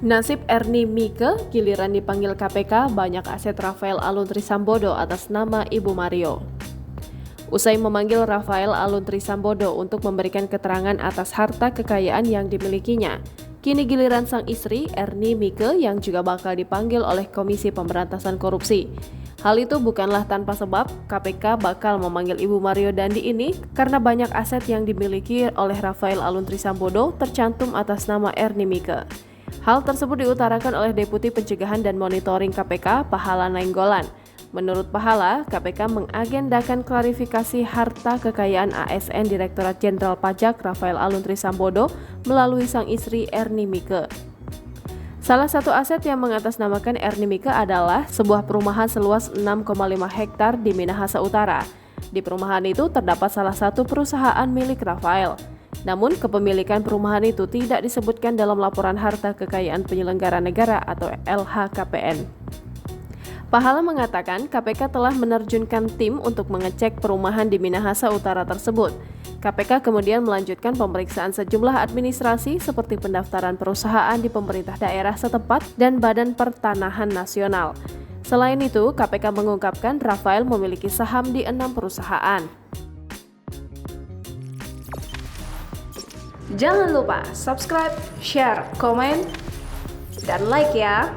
Nasib Ernie Mieke giliran dipanggil KPK, banyak aset Rafael Alun Trisambodo atas nama Ibu Mario. Usai memanggil Rafael Alun Trisambodo untuk memberikan keterangan atas harta kekayaan yang dimilikinya, kini giliran sang istri Ernie Mieke yang juga bakal dipanggil oleh Komisi Pemberantasan Korupsi. Hal itu bukanlah tanpa sebab, KPK bakal memanggil Ibu Mario Dandi ini karena banyak aset yang dimiliki oleh Rafael Alun Trisambodo tercantum atas nama Ernie Mieke. Hal tersebut diutarakan oleh Deputi Pencegahan dan Monitoring KPK, Pahala Nainggolan. Menurut Pahala, KPK mengagendakan klarifikasi harta kekayaan ASN Direktorat Jenderal Pajak Rafael Alun Trisambodo melalui sang istri Ernie Mieke. Salah satu aset yang mengatasnamakan Ernie Mieke adalah sebuah perumahan seluas 6,5 hektar di Minahasa Utara. Di perumahan itu terdapat salah satu perusahaan milik Rafael. Namun, kepemilikan perumahan itu tidak disebutkan dalam laporan harta kekayaan penyelenggara negara atau LHKPN. Pahala mengatakan KPK telah menerjunkan tim untuk mengecek perumahan di Minahasa Utara tersebut. KPK kemudian melanjutkan pemeriksaan sejumlah administrasi seperti pendaftaran perusahaan di pemerintah daerah setempat dan Badan Pertanahan Nasional. Selain itu, KPK mengungkapkan Rafael memiliki saham di 6 perusahaan. Jangan lupa subscribe, share, komen, dan like ya!